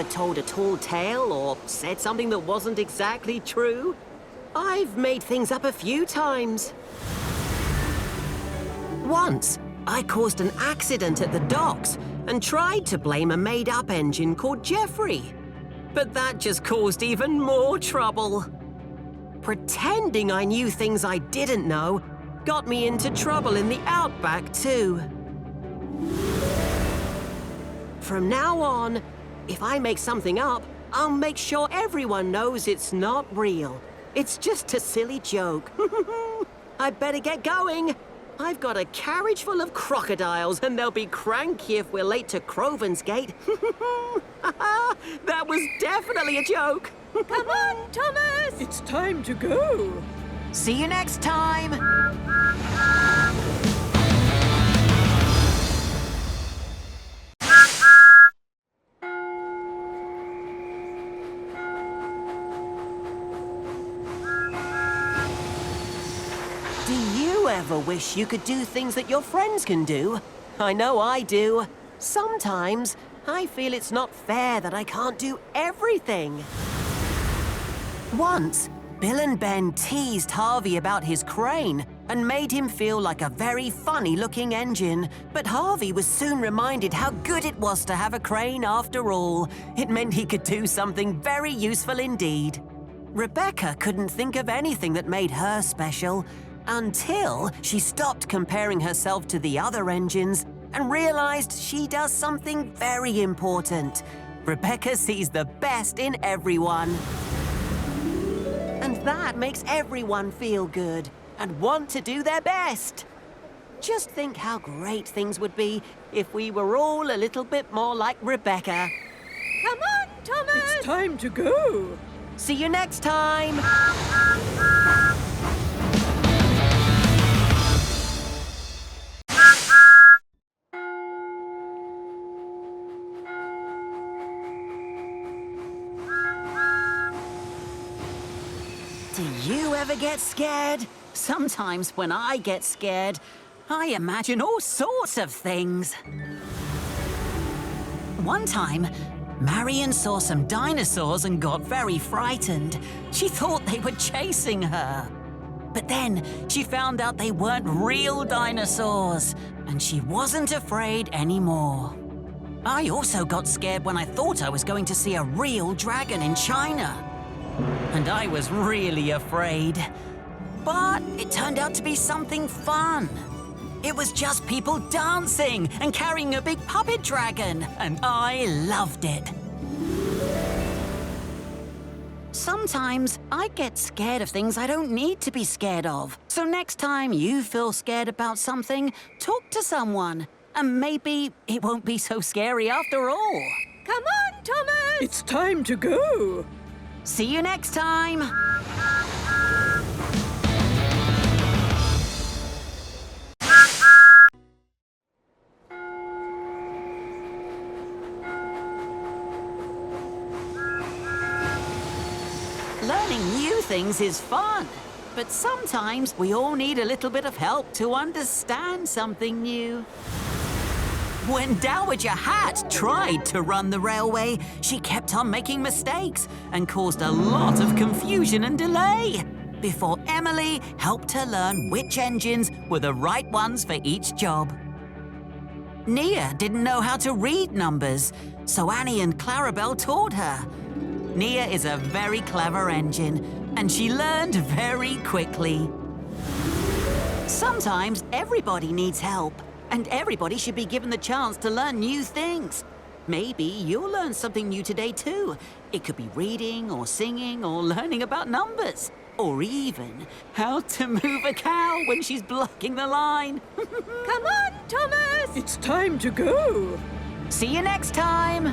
ever told a tall tale or said something that wasn't exactly true. I've made things up a few times. Once, I caused an accident at the docks and tried to blame a made-up engine called Jeffrey. But that just caused even more trouble. Pretending I knew things I didn't know got me into trouble in the outback too. From now on, if I make something up, I'll make sure everyone knows it's not real. It's just a silly joke. I better get going. I've got a carriage full of crocodiles, and they'll be cranky if we're late to Croven's Gate. That was definitely a joke. Come on, Thomas! It's time to go. See you next time. Do you ever wish you could do things that your friends can do? I know I do. Sometimes I feel it's not fair that I can't do everything. Once, Bill and Ben teased Harvey about his crane and made him feel like a very funny-looking engine. But Harvey was soon reminded how good it was to have a crane after all. It meant he could do something very useful indeed. Rebecca couldn't think of anything that made her special until she stopped comparing herself to the other engines and realized she does something very important. Rebecca sees the best in everyone. And that makes everyone feel good and want to do their best. Just think how great things would be if we were all a little bit more like Rebecca. Come on, Thomas! It's time to go. See you next time! Do you ever get scared? Sometimes when I get scared, I imagine all sorts of things. One time, Marion saw some dinosaurs and got very frightened. She thought they were chasing her. But then she found out they weren't real dinosaurs, and she wasn't afraid anymore. I also got scared when I thought I was going to see a real dragon in China. And I was really afraid. But it turned out to be something fun. It was just people dancing and carrying a big puppet dragon, and I loved it. Sometimes I get scared of things I don't need to be scared of. So next time you feel scared about something, talk to someone. And maybe it won't be so scary after all. Come on, Thomas! It's time to go. See you next time! Learning new things is fun, but sometimes we all need a little bit of help to understand something new. When Dowager Hatt tried to run the railway, she kept on making mistakes and caused a lot of confusion and delay before Emily helped her learn which engines were the right ones for each job. Nia didn't know how to read numbers, so Annie and Clarabelle taught her. Nia is a very clever engine, and she learned very quickly. Sometimes everybody needs help. And everybody should be given the chance to learn new things. Maybe you'll learn something new today too. It could be reading or singing or learning about numbers. Or even how to move a cow when she's blocking the line. Come on, Thomas! It's time to go. See you next time!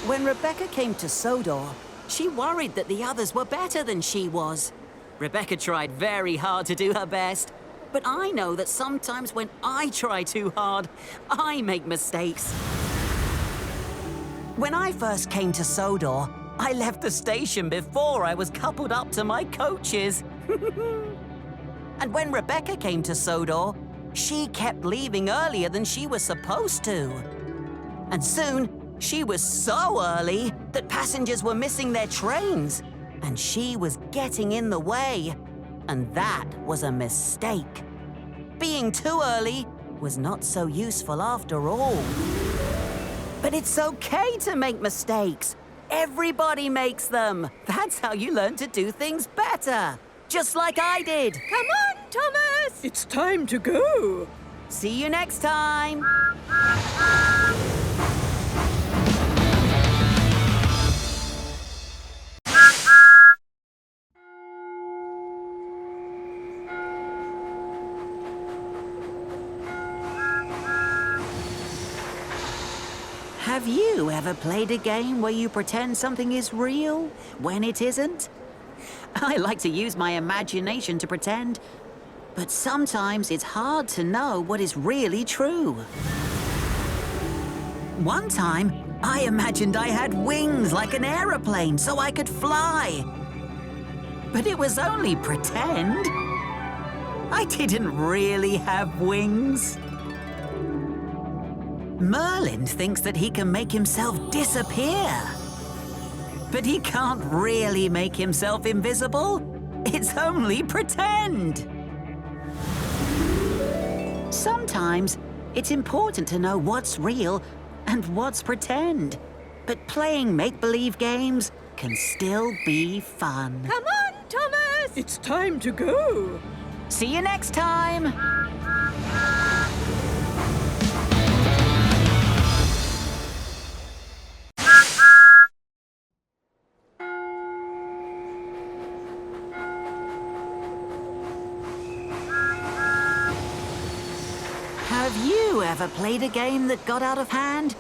When Rebecca came to Sodor, she worried that the others were better than she was. Rebecca tried very hard to do her best, but I know that sometimes when I try too hard, I make mistakes. When I first came to Sodor, I left the station before I was coupled up to my coaches. And when Rebecca came to Sodor, she kept leaving earlier than she was supposed to. And soon, she was so early that passengers were missing their trains, and she was getting in the way. And that was a mistake. Being too early was not so useful after all. But it's okay to make mistakes. Everybody makes them. That's how you learn to do things better. Just like I did. Come on, Thomas! It's time to go. See you next time. Have you ever played a game where you pretend something is real when it isn't? I like to use my imagination to pretend, but sometimes it's hard to know what is really true. One time, I imagined I had wings like an aeroplane so I could fly. But it was only pretend. I didn't really have wings. Merlin thinks that he can make himself disappear. But he can't really make himself invisible. It's only pretend. Sometimes it's important to know what's real and what's pretend. But playing make-believe games can still be fun. Come on, Thomas! It's time to go. See you next time. Have you ever played a game that got out of hand?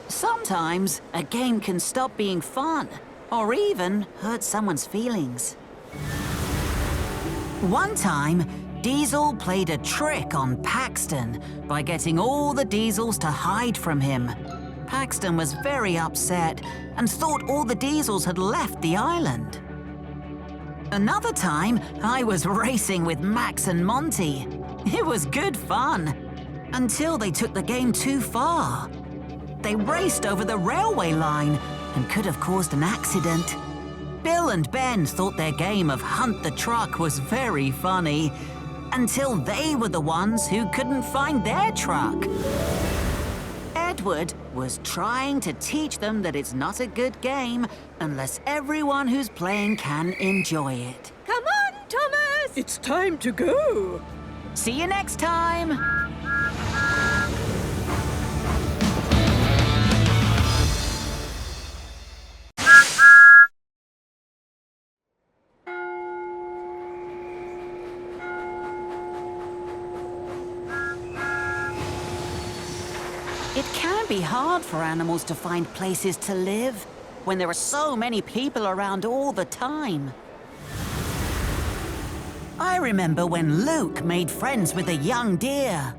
Sometimes a game can stop being fun, or even hurt someone's feelings. One time, Diesel played a trick on Paxton by getting all the Diesels to hide from him. Paxton was very upset and thought all the Diesels had left the island. Another time, I was racing with Max and Monty. It was good fun. Until they took the game too far. They raced over the railway line and could have caused an accident. Bill and Ben thought their game of Hunt the Truck was very funny, until they were the ones who couldn't find their truck. Edward was trying to teach them that it's not a good game unless everyone who's playing can enjoy it. Come on, Thomas! It's time to go. See you next time! It can be hard for animals to find places to live when there are so many people around all the time. I remember when Luke made friends with a young deer.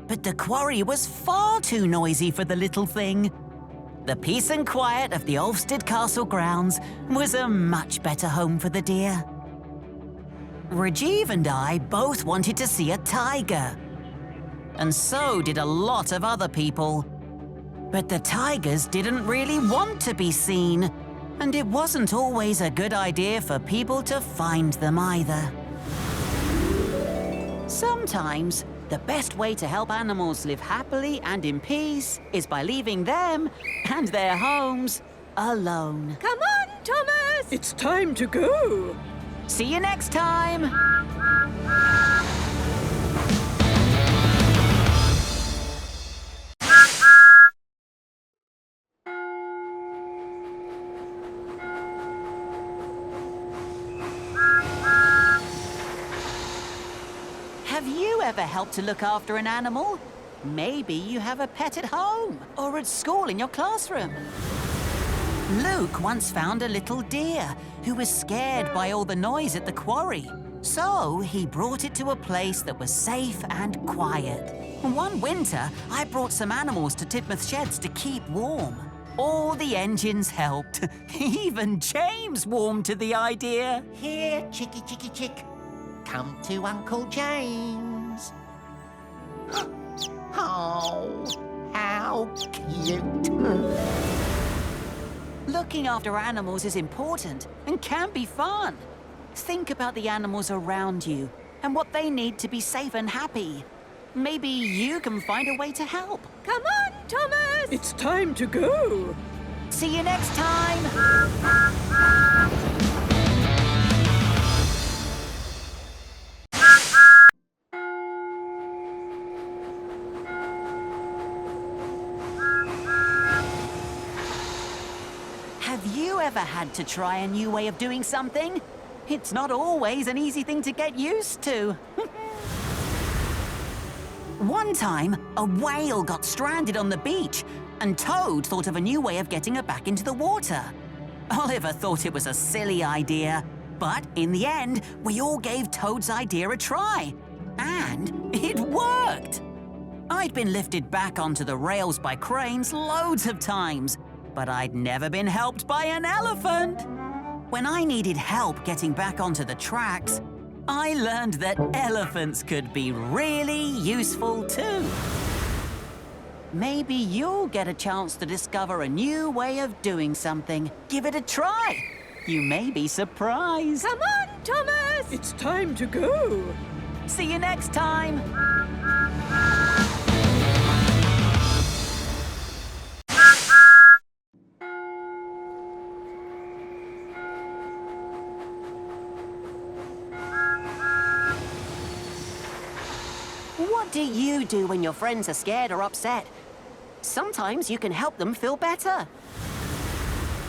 But the quarry was far too noisy for the little thing. The peace and quiet of the Ulfstead Castle grounds was a much better home for the deer. Rajiv and I both wanted to see a tiger. And so did a lot of other people. But the tigers didn't really want to be seen, and it wasn't always a good idea for people to find them either. Sometimes, the best way to help animals live happily and in peace is by leaving them and their homes alone. Come on, Thomas! It's time to go. See you next time! Have you ever helped to look after an animal? Maybe you have a pet at home or at school in your classroom. Luke once found a little deer who was scared by all the noise at the quarry. So he brought it to a place that was safe and quiet. One winter, I brought some animals to Tidmouth Sheds to keep warm. All the engines helped. Even James warmed to the idea. Here, chickie, chickie, chick. Come to Uncle James. Oh, how cute. Looking after animals is important and can be fun. Think about the animals around you and what they need to be safe and happy. Maybe you can find a way to help. Come on, Thomas! It's time to go. See you next time! Have you ever had to try a new way of doing something? It's not always an easy thing to get used to. One time, a whale got stranded on the beach, and Toad thought of a new way of getting her back into the water. Oliver thought it was a silly idea, but in the end, we all gave Toad's idea a try. And it worked! I'd been lifted back onto the rails by cranes loads of times, but I'd never been helped by an elephant. When I needed help getting back onto the tracks, I learned that elephants could be really useful too. Maybe you'll get a chance to discover a new way of doing something. Give it a try. You may be surprised. Come on, Thomas! It's time to go. See you next time. What do you do when your friends are scared or upset? Sometimes you can help them feel better.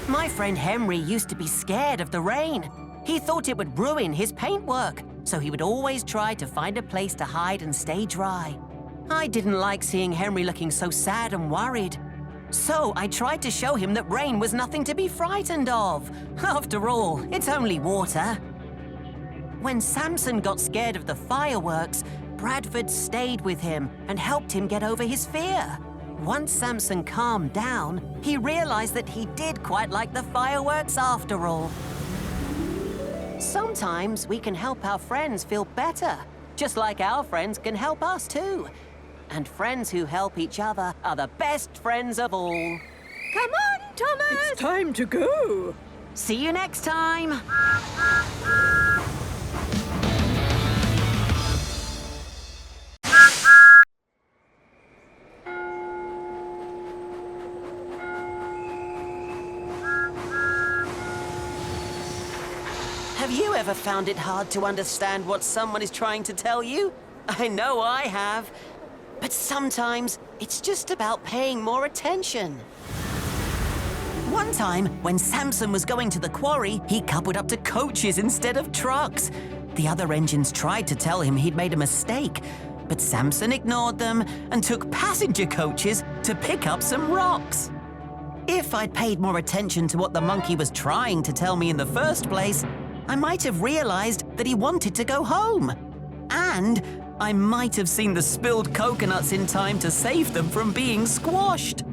My friend Henry used to be scared of the rain. He thought it would ruin his paintwork, so he would always try to find a place to hide and stay dry. I didn't like seeing Henry looking so sad and worried. So I tried to show him that rain was nothing to be frightened of. After all, it's only water. When Samson got scared of the fireworks, Bradford stayed with him and helped him get over his fear. Once Samson calmed down, he realized that he did quite like the fireworks after all. Sometimes we can help our friends feel better, just like our friends can help us too. And friends who help each other are the best friends of all. Come on, Thomas! It's time to go. See you next time! Have you ever found it hard to understand what someone is trying to tell you? I know I have. But sometimes it's just about paying more attention. One time, when Samson was going to the quarry, he coupled up to coaches instead of trucks. The other engines tried to tell him he'd made a mistake, but Samson ignored them and took passenger coaches to pick up some rocks. If I'd paid more attention to what the monkey was trying to tell me in the first place, I might have realized that he wanted to go home. And I might have seen the spilled coconuts in time to save them from being squashed.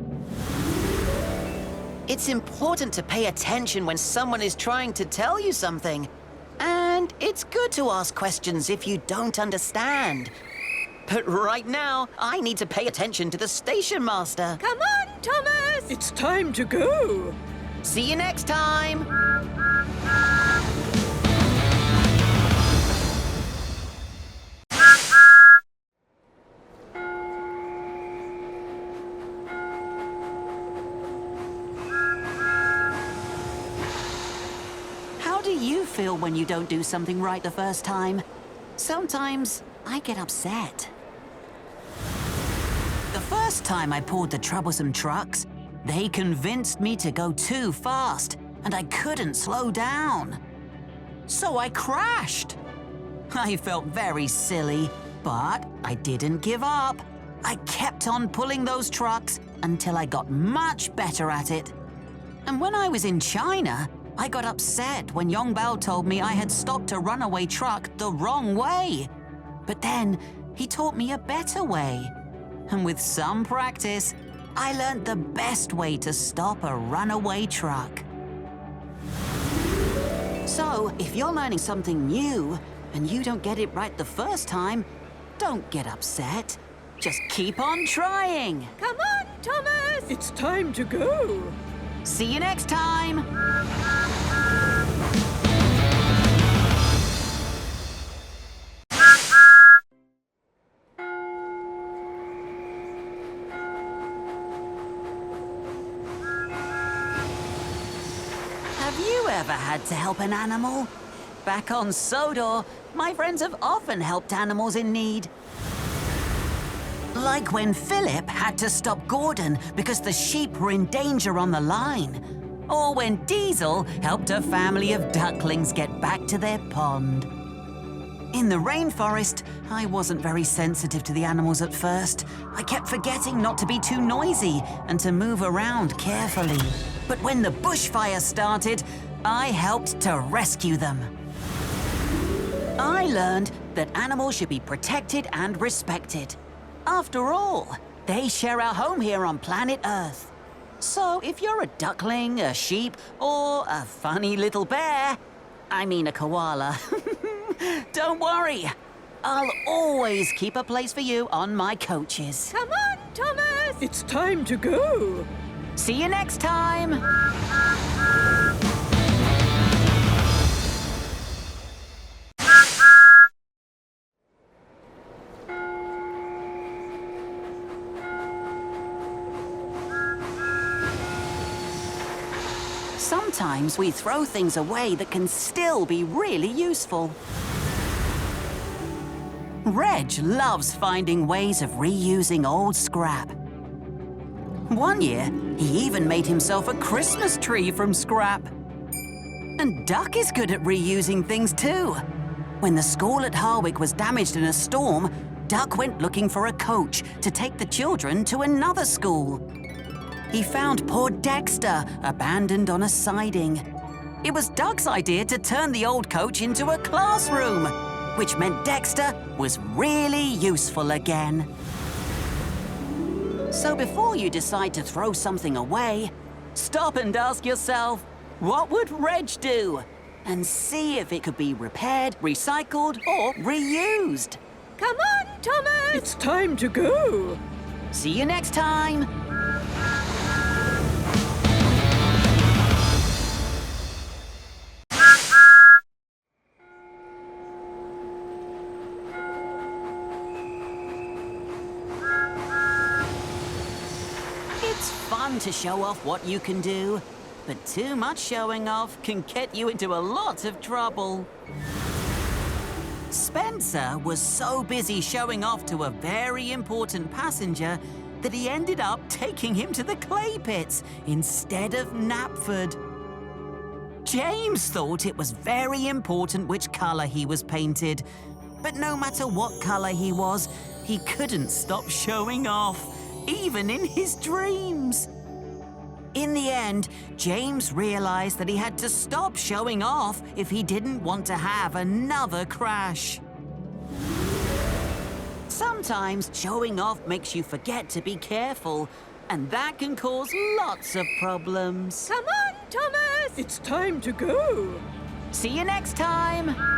It's important to pay attention when someone is trying to tell you something. And it's good to ask questions if you don't understand. But right now, I need to pay attention to the station master. Come on, Thomas! It's time to go. See you next time! How do you feel when you don't do something right the first time? Sometimes I get upset. The first time I pulled the troublesome trucks, they convinced me to go too fast, and I couldn't slow down. So I crashed. I felt very silly, but I didn't give up. I kept on pulling those trucks until I got much better at it. And when I was in China, I got upset when Yongbao told me I had stopped a runaway truck the wrong way. But then he taught me a better way. And with some practice, I learned the best way to stop a runaway truck. So, if you're learning something new and you don't get it right the first time, don't get upset. Just keep on trying. Come on, Thomas! It's time to go. See you next time. Have you ever had to help an animal? Back on Sodor, my friends have often helped animals in need. Like when Philip had to stop Gordon because the sheep were in danger on the line. Or when Diesel helped a family of ducklings get back to their pond. In the rainforest, I wasn't very sensitive to the animals at first. I kept forgetting not to be too noisy and to move around carefully. But when the bushfire started, I helped to rescue them. I learned that animals should be protected and respected. After all, they share our home here on planet Earth. So if you're a duckling, a sheep, or a funny little bear, I mean a koala, don't worry. I'll always keep a place for you on my coaches. Come on, Thomas! It's time to go. See you next time. Sometimes we throw things away that can still be really useful. Reg loves finding ways of reusing old scrap. One year, he even made himself a Christmas tree from scrap. And Duck is good at reusing things too. When the school at Harwick was damaged in a storm, Duck went looking for a coach to take the children to another school. He found poor Dexter abandoned on a siding. It was Duck's idea to turn the old coach into a classroom, which meant Dexter was really useful again. So before you decide to throw something away, stop and ask yourself, what would Reg do? And see if it could be repaired, recycled, or reused. Come on, Thomas! It's time to go. See you next time. It's fun to show off what you can do, but too much showing off can get you into a lot of trouble. Spencer was so busy showing off to a very important passenger that he ended up taking him to the clay pits instead of Knapford. James thought it was very important which colour he was painted, but no matter what colour he was, he couldn't stop showing off, even in his dreams. In the end, James realized that he had to stop showing off if he didn't want to have another crash. Sometimes showing off makes you forget to be careful, and that can cause lots of problems. Come on, Thomas! It's time to go. See you next time!